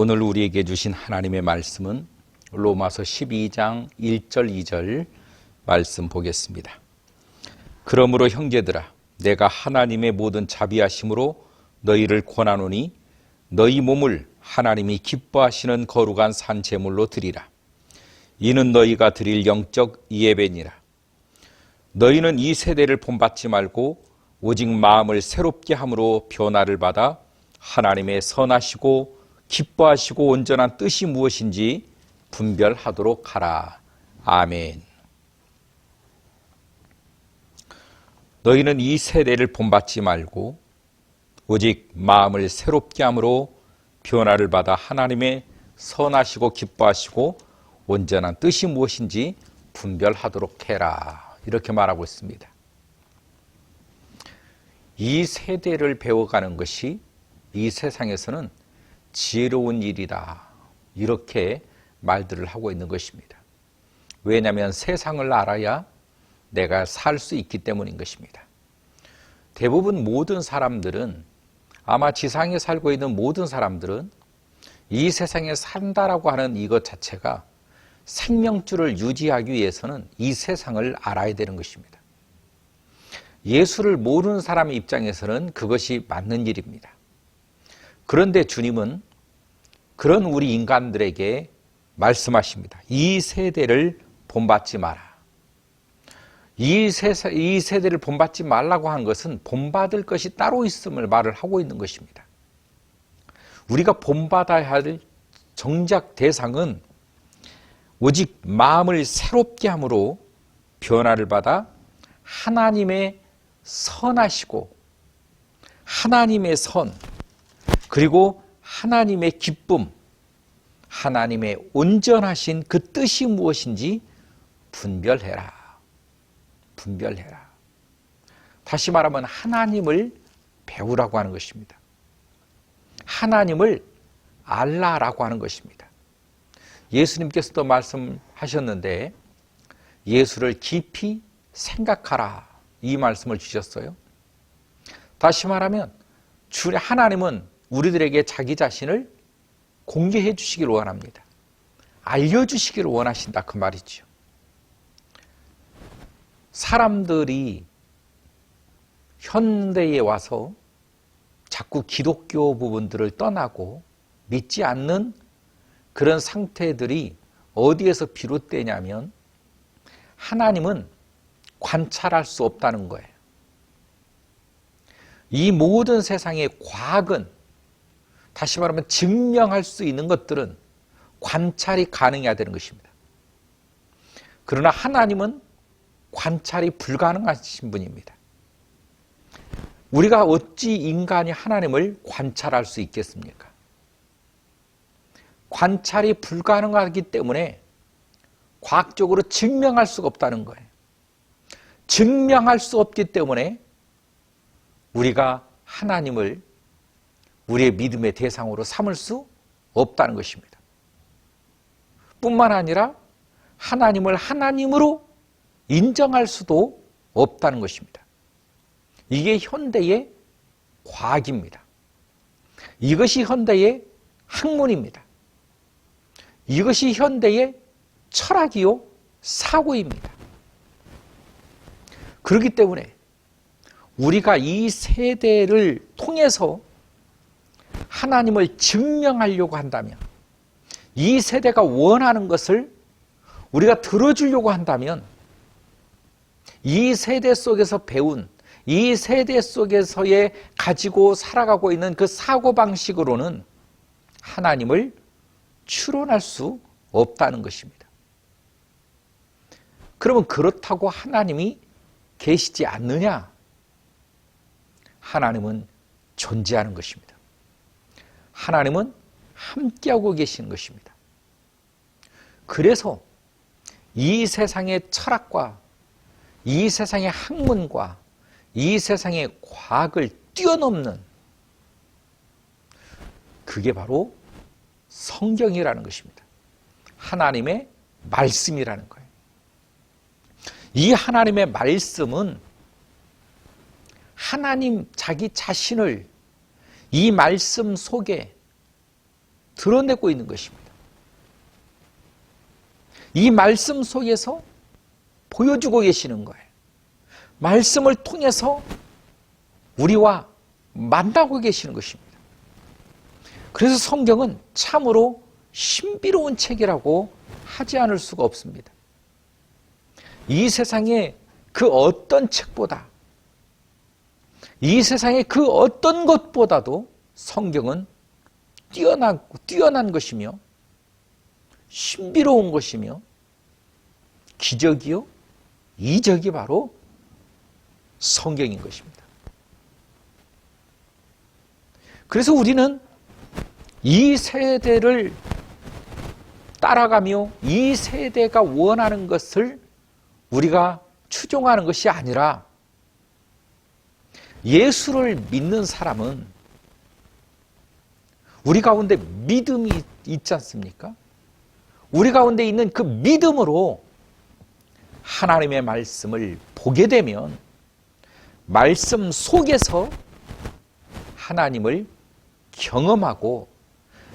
오늘 우리에게 주신 하나님의 말씀은 로마서 12장 1절 2절 말씀 보겠습니다. 그러므로 형제들아, 내가 하나님의 모든 자비하심으로 너희를 권하노니 너희 몸을 하나님이 기뻐하시는 거룩한 산 제물로 드리라. 이는 너희가 드릴 영적 예배니라. 너희는 이 세대를 본받지 말고 오직 마음을 새롭게 함으로 변화를 받아 하나님의 선하시고 기뻐하시고 온전한 뜻이 무엇인지 분별하도록 하라. 아멘. 너희는 이 세대를 본받지 말고 오직 마음을 새롭게 함으로 변화를 받아 하나님의 선하시고 기뻐하시고 온전한 뜻이 무엇인지 분별하도록 해라. 이렇게 말하고 있습니다. 이 세대를 배워가는 것이 이 세상에서는 지혜로운 일이다. 이렇게 말들을 하고 있는 것입니다. 왜냐하면 세상을 알아야 내가 살 수 있기 때문인 것입니다. 대부분 모든 사람들은, 아마 지상에 살고 있는 모든 사람들은 이 세상에 산다라고 하는 이것 자체가 생명줄을 유지하기 위해서는 이 세상을 알아야 되는 것입니다. 예수를 모르는 사람의 입장에서는 그것이 맞는 일입니다. 그런데 주님은 그런 우리 인간들에게 말씀하십니다. 이 세대를 본받지 마라. 이 세대를 본받지 말라고 하는 것은 본받을 것이 따로 있음을 말을 하고 있는 것입니다. 우리가 본받아야 할 정작 대상은 오직 마음을 새롭게 함으로 변화를 받아 하나님의 선하시고 하나님의 선, 그리고 하나님의 기쁨, 하나님의 온전하신 그 뜻이 무엇인지 분별해라. 분별해라. 다시 말하면 하나님을 배우라고 하는 것입니다. 하나님을 알라라고 하는 것입니다. 예수님께서도 말씀하셨는데 예수를 깊이 생각하라, 이 말씀을 주셨어요. 다시 말하면 하나님은 우리들에게 자기 자신을 공개해 주시기를 원합니다. 알려주시기를 원하신다, 그 말이죠. 사람들이 현대에 와서 자꾸 기독교 부분들을 떠나고 믿지 않는 그런 상태들이 어디에서 비롯되냐면 하나님은 관찰할 수 없다는 거예요. 이 모든 세상의 과학은, 다시 말하면 증명할 수 있는 것들은 관찰이 가능해야 되는 것입니다. 그러나 하나님은 관찰이 불가능하신 분입니다. 우리가 어찌 인간이 하나님을 관찰할 수 있겠습니까? 관찰이 불가능하기 때문에 과학적으로 증명할 수가 없다는 거예요. 증명할 수 없기 때문에 우리가 하나님을 우리의 믿음의 대상으로 삼을 수 없다는 것입니다. 뿐만 아니라 하나님을 하나님으로 인정할 수도 없다는 것입니다. 이게 현대의 과학입니다. 이것이 현대의 학문입니다. 이것이 현대의 철학이요, 사고입니다. 그렇기 때문에 우리가 이 세대를 통해서 하나님을 증명하려고 한다면, 이 세대가 원하는 것을 우리가 들어주려고 한다면, 이 세대 속에서 배운, 이 세대 속에서의 가지고 살아가고 있는 그 사고방식으로는 하나님을 추론할 수 없다는 것입니다. 그러면 그렇다고 하나님이 계시지 않느냐? 하나님은 존재하는 것입니다. 하나님은 함께하고 계시는 것입니다. 그래서 이 세상의 철학과 이 세상의 학문과 이 세상의 과학을 뛰어넘는, 그게 바로 성경이라는 것입니다. 하나님의 말씀이라는 거예요. 이 하나님의 말씀은 하나님 자기 자신을 이 말씀 속에 드러내고 있는 것입니다. 이 말씀 속에서 보여주고 계시는 거예요. 말씀을 통해서 우리와 만나고 계시는 것입니다. 그래서 성경은 참으로 신비로운 책이라고 하지 않을 수가 없습니다. 이 세상의 그 어떤 책보다, 이 세상의 그 어떤 것보다도 성경은 뛰어난 것이며 신비로운 것이며 기적이요 이적이 바로 성경인 것입니다. 그래서 우리는 이 세대를 따라가며 이 세대가 원하는 것을 우리가 추종하는 것이 아니라 예수를 믿는 사람은 우리 가운데 믿음이 있지 않습니까? 우리 가운데 있는 그 믿음으로 하나님의 말씀을 보게 되면 말씀 속에서 하나님을 경험하고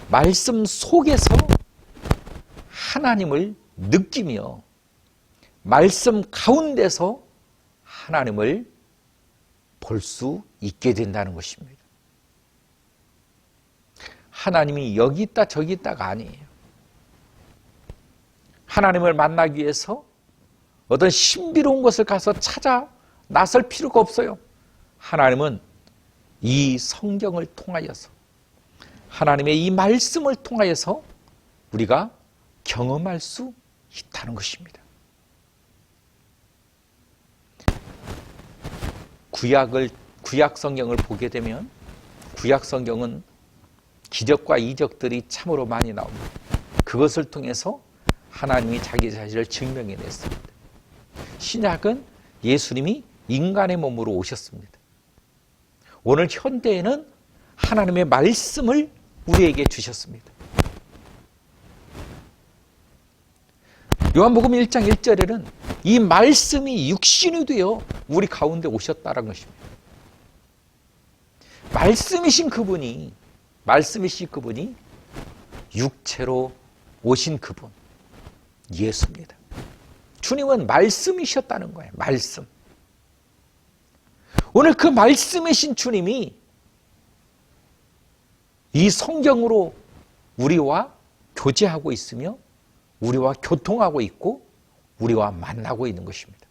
말씀 속에서 하나님을 느끼며 말씀 가운데서 하나님을 볼 수 있게 된다는 것입니다. 하나님이 여기 있다 저기 있다가 아니에요. 하나님을 만나기 위해서 어떤 신비로운 것을 가서 찾아 나설 필요가 없어요. 하나님은 이 성경을 통하여서 하나님의 이 말씀을 통하여서 우리가 경험할 수 있다는 것입니다. 구약 성경을 보게 되면 구약 성경은 기적과 이적들이 참으로 많이 나옵니다. 그것을 통해서 하나님이 자기 자신을 증명해냈습니다. 신약은 예수님이 인간의 몸으로 오셨습니다. 오늘 현대에는 하나님의 말씀을 우리에게 주셨습니다. 요한복음 1장 1절에는 이 말씀이 육신이 되어 우리 가운데 오셨다는 것입니다. 말씀이신 그분이 육체로 오신 그분, 예수입니다. 주님은 말씀이셨다는 거예요. 말씀. 오늘 그 말씀이신 주님이 이 성경으로 우리와 교제하고 있으며 우리와 교통하고 있고 우리와 만나고 있는 것입니다.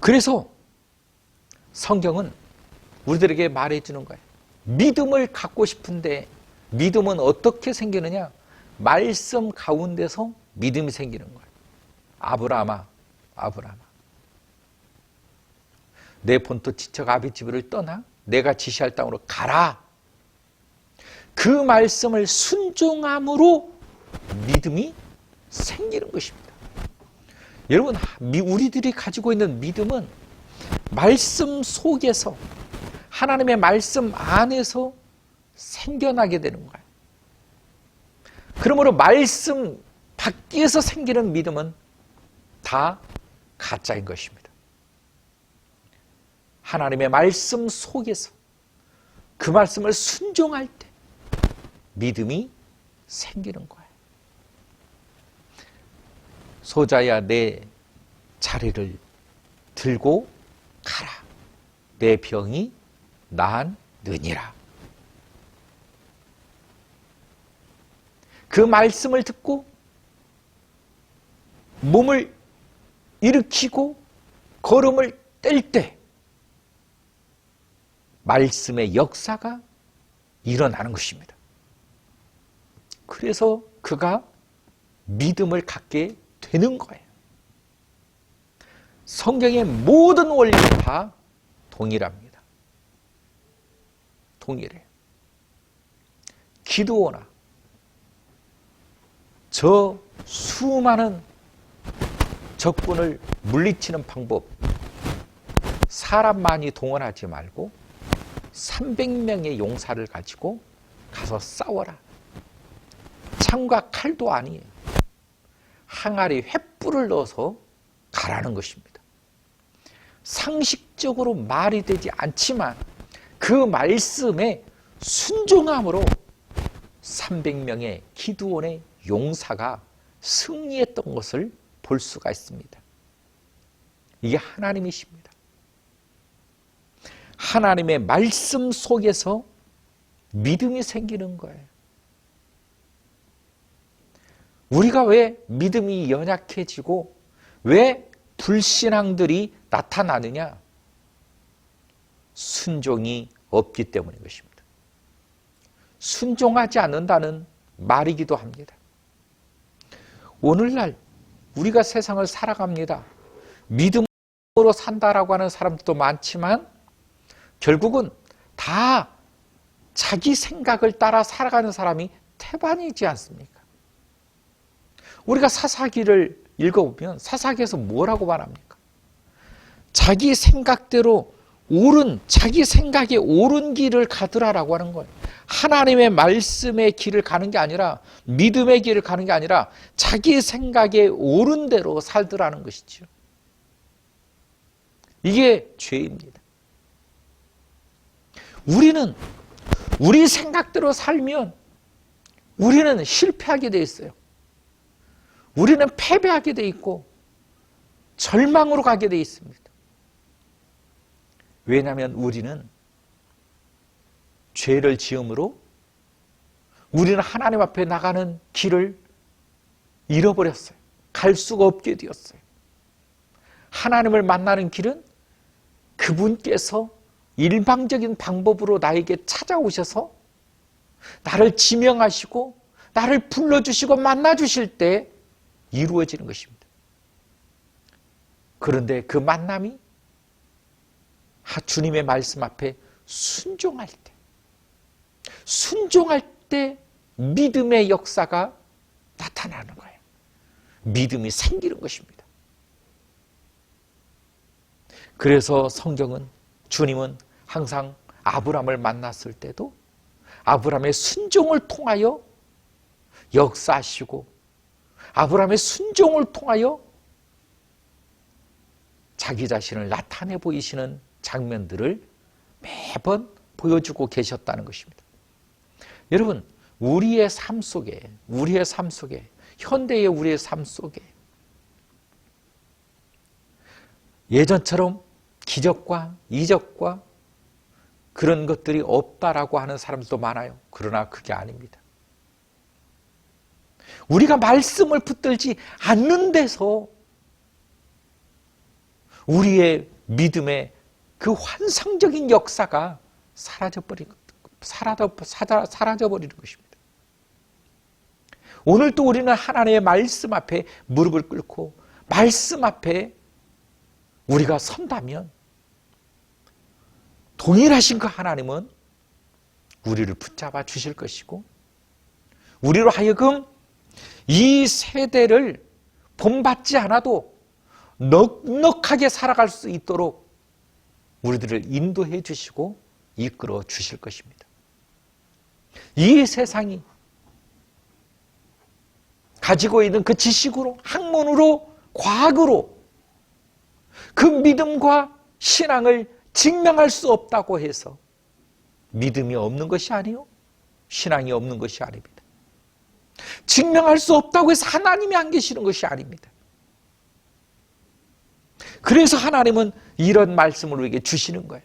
그래서 성경은 우리들에게 말해주는 거예요. 믿음을 갖고 싶은데 믿음은 어떻게 생기느냐? 말씀 가운데서 믿음이 생기는 거예요. 아브라함아, 내 본토 지척 아비집을 떠나 내가 지시할 땅으로 가라. 그 말씀을 순종함으로 믿음이 생기는 것입니다. 여러분, 우리들이 가지고 있는 믿음은 말씀 속에서 하나님의 말씀 안에서 생겨나게 되는 거예요. 그러므로 말씀 밖에서 생기는 믿음은 다 가짜인 것입니다. 하나님의 말씀 속에서 그 말씀을 순종할 때 믿음이 생기는 거예요. 소자야 내 자리를 들고 가라. 내 병이 나았느니라. 그 말씀을 듣고 몸을 일으키고 걸음을 뗄 때 말씀의 역사가 일어나는 것입니다. 그래서 그가 믿음을 갖게 되는 거예요. 성경의 모든 원리는 다 동일합니다. 동일해요. 기드온아, 저 수많은 적군을 물리치는 방법, 사람 많이 동원하지 말고 300명의 용사를 가지고 가서 싸워라. 창과 칼도 아니에요. 항아리 횃불을 넣어서 가라는 것입니다. 상식적으로 말이 되지 않지만 그 말씀에 순종함으로 300명의 기드온의 용사가 승리했던 것을 볼 수가 있습니다. 이게 하나님이십니다. 하나님의 말씀 속에서 믿음이 생기는 거예요. 우리가 왜 믿음이 연약해지고 왜 불신앙들이 나타나느냐? 순종이 없기 때문인 것입니다. 순종하지 않는다는 말이기도 합니다. 오늘날 우리가 세상을 살아갑니다. 믿음으로 산다라고 하는 사람들도 많지만 결국은 다 자기 생각을 따라 살아가는 사람이 태반이지 않습니까? 우리가 사사기를 읽어보면 사사기에서 뭐라고 말합니까? 자기 생각대로 자기 생각에 옳은 길을 가더라라고 하는 거예요. 하나님의 말씀의 길을 가는 게 아니라 믿음의 길을 가는 게 아니라 자기 생각에 옳은 대로 살더라는 것이죠. 이게 죄입니다. 우리는 우리 생각대로 살면 우리는 실패하게 돼 있어요. 우리는 패배하게 돼 있고 절망으로 가게 돼 있습니다. 왜냐하면 우리는 죄를 지음으로 우리는 하나님 앞에 나가는 길을 잃어버렸어요. 갈 수가 없게 되었어요. 하나님을 만나는 길은 그분께서 일방적인 방법으로 나에게 찾아오셔서 나를 지명하시고 나를 불러주시고 만나주실 때 이루어지는 것입니다. 그런데 그 만남이 주님의 말씀 앞에 순종할 때 믿음의 역사가 나타나는 거예요. 믿음이 생기는 것입니다. 그래서 성경은 주님은 항상 아브라함을 만났을 때도 아브라함의 순종을 통하여 역사하시고 아브라함의 순종을 통하여 자기 자신을 나타내 보이시는 장면들을 매번 보여주고 계셨다는 것입니다. 여러분, 우리의 삶 속에 현대의 우리의 삶 속에 예전처럼 기적과 이적과 그런 것들이 없다라고 하는 사람들도 많아요. 그러나 그게 아닙니다. 우리가 말씀을 붙들지 않는 데서 우리의 믿음의 그 환상적인 역사가 사라져버리는 것입니다. 오늘도 우리는 하나님의 말씀 앞에 무릎을 꿇고 말씀 앞에 우리가 선다면 동일하신 그 하나님은 우리를 붙잡아 주실 것이고 우리로 하여금 이 세대를 본받지 않아도 넉넉하게 살아갈 수 있도록 우리들을 인도해 주시고 이끌어 주실 것입니다. 이 세상이 가지고 있는 그 지식으로, 학문으로, 과학으로 그 믿음과 신앙을 증명할 수 없다고 해서 믿음이 없는 것이 아니요, 신앙이 없는 것이 아닙니다. 증명할 수 없다고 해서 하나님이 안 계시는 것이 아닙니다. 그래서 하나님은 이런 말씀을 우리에게 주시는 거예요.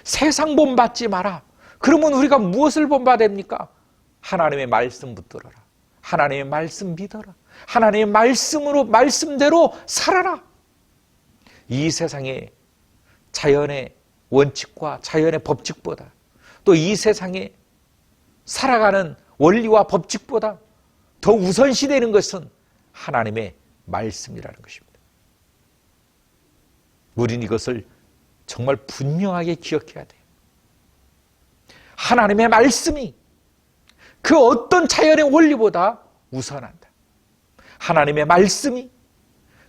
세상 본받지 마라. 그러면 우리가 무엇을 본받아야 됩니까? 하나님의 말씀 붙들어라. 하나님의 말씀 믿어라. 하나님의 말씀대로 살아라. 이 세상에 자연의 원칙과 자연의 법칙보다 또 이 세상에 살아가는 원리와 법칙보다 더 우선시 되는 것은 하나님의 말씀이라는 것입니다. 우리는 이것을 정말 분명하게 기억해야 돼요. 하나님의 말씀이 그 어떤 자연의 원리보다 우선한다. 하나님의 말씀이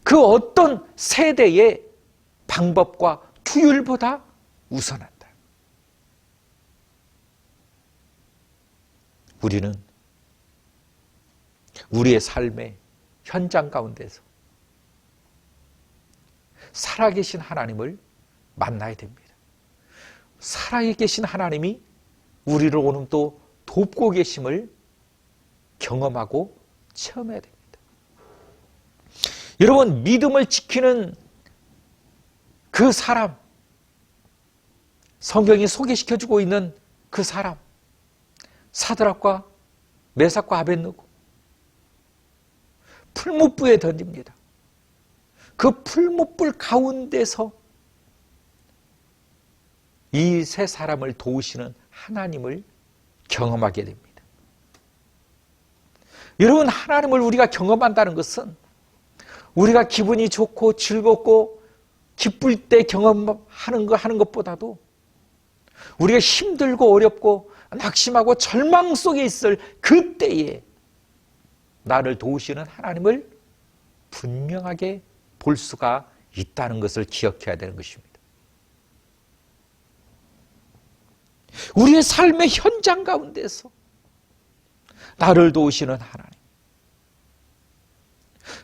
그 어떤 세대의 방법과 규율보다 우선한다. 우리는 우리의 삶의 현장 가운데서 살아계신 하나님을 만나야 됩니다. 살아계신 하나님이 우리를 오늘 또 돕고 계심을 경험하고 체험해야 됩니다. 여러분, 믿음을 지키는 그 사람, 성경이 소개시켜주고 있는 그 사람, 사드락과 메삭과 아벳느고, 풀무불에 던집니다. 그 풀무불 가운데서 이 세 사람을 도우시는 하나님을 경험하게 됩니다. 여러분, 하나님을 우리가 경험한다는 것은 우리가 기분이 좋고 즐겁고 기쁠 때 경험하는 것보다도 우리가 힘들고 어렵고 낙심하고 절망 속에 있을 그때에 나를 도우시는 하나님을 분명하게 볼 수가 있다는 것을 기억해야 되는 것입니다. 우리의 삶의 현장 가운데서 나를 도우시는 하나님.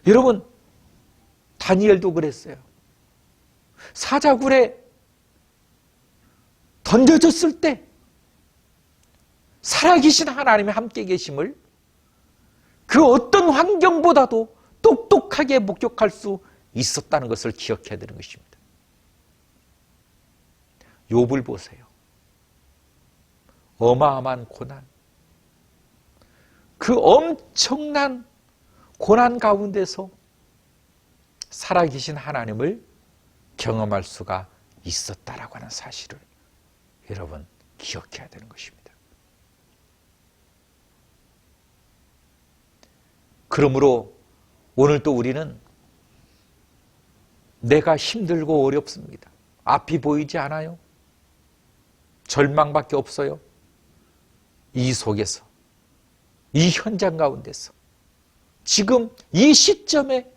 여러분, 다니엘도 그랬어요. 사자굴에 던져졌을 때 살아계신 하나님이 함께 계심을 그 어떤 환경보다도 똑똑하게 목격할 수 있었다는 것을 기억해야 되는 것입니다. 욥을 보세요. 어마어마한 고난, 그 엄청난 고난 가운데서 살아계신 하나님을 경험할 수가 있었다라고 하는 사실을 여러분 기억해야 되는 것입니다. 그러므로 오늘 또 우리는 내가 힘들고 어렵습니다. 앞이 보이지 않아요. 절망밖에 없어요. 이 속에서, 이 현장 가운데서 지금 이 시점에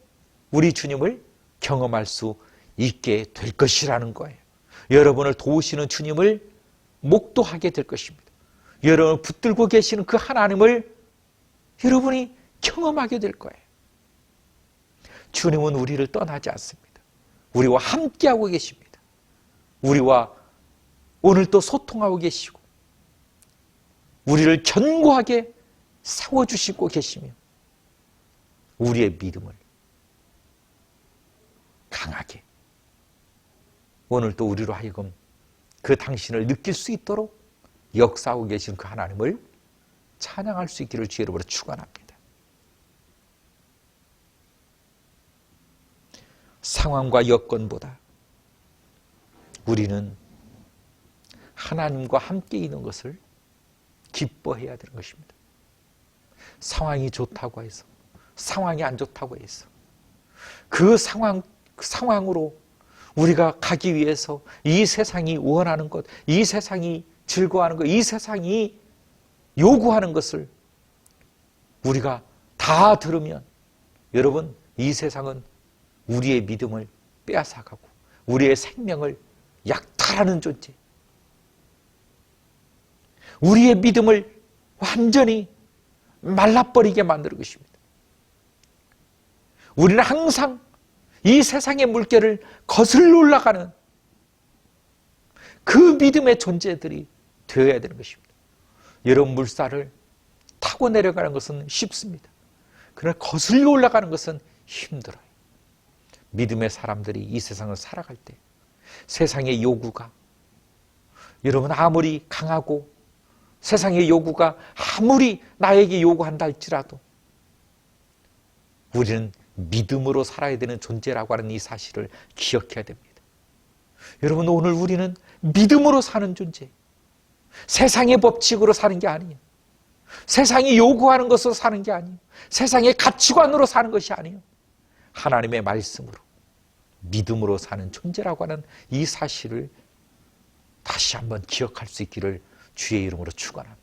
우리 주님을 경험할 수 있게 될 것이라는 거예요. 여러분을 도우시는 주님을 목도하게 될 것입니다. 여러분을 붙들고 계시는 그 하나님을 여러분이 경험하게 될 거예요. 주님은 우리를 떠나지 않습니다. 우리와 함께하고 계십니다. 우리와 오늘 또 소통하고 계시고 우리를 견고하게 세워주시고 계시며 우리의 믿음을 강하게 오늘 또 우리로 하여금 그 당신을 느낄 수 있도록 역사하고 계신 그 하나님을 찬양할 수 있기를 주의 이름으로 축원합니다. 상황과 여건보다 우리는 하나님과 함께 있는 것을 기뻐해야 되는 것입니다. 상황이 좋다고 해서, 상황이 안 좋다고 해서 그 상황으로 우리가 가기 위해서 이 세상이 원하는 것, 이 세상이 즐거워하는 것, 이 세상이 요구하는 것을 우리가 다 들으면 여러분, 이 세상은 우리의 믿음을 빼앗아가고 우리의 생명을 약탈하는 존재, 우리의 믿음을 완전히 말라버리게 만드는 것입니다. 우리는 항상 이 세상의 물결을 거슬러 올라가는 그 믿음의 존재들이 되어야 되는 것입니다. 여러분, 물살을 타고 내려가는 것은 쉽습니다. 그러나 거슬러 올라가는 것은 힘들어요. 믿음의 사람들이 이 세상을 살아갈 때 세상의 요구가 여러분 아무리 강하고 세상의 요구가 아무리 나에게 요구한다 할지라도 우리는 믿음으로 살아야 되는 존재라고 하는 이 사실을 기억해야 됩니다. 여러분, 오늘 우리는 믿음으로 사는 존재, 세상의 법칙으로 사는 게 아니에요. 세상이 요구하는 것으로 사는 게 아니에요. 세상의 가치관으로 사는 것이 아니에요. 하나님의 말씀으로, 믿음으로 사는 존재라고 하는 이 사실을 다시 한번 기억할 수 있기를 주의 이름으로 축원합니다.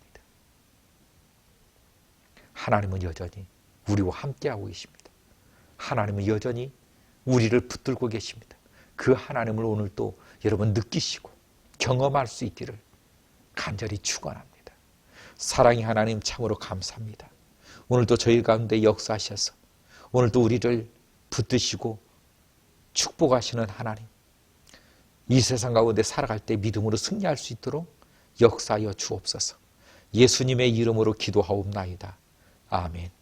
하나님은 여전히 우리와 함께하고 계십니다. 하나님은 여전히 우리를 붙들고 계십니다. 그 하나님을 오늘 또 여러분 느끼시고 경험할 수 있기를 간절히 축원합니다. 사랑의 하나님, 참으로 감사합니다. 오늘도 저희 가운데 역사하셔서 오늘도 우리를 붙드시고 축복하시는 하나님, 이 세상 가운데 살아갈 때 믿음으로 승리할 수 있도록 역사하여 주옵소서. 예수님의 이름으로 기도하옵나이다. 아멘.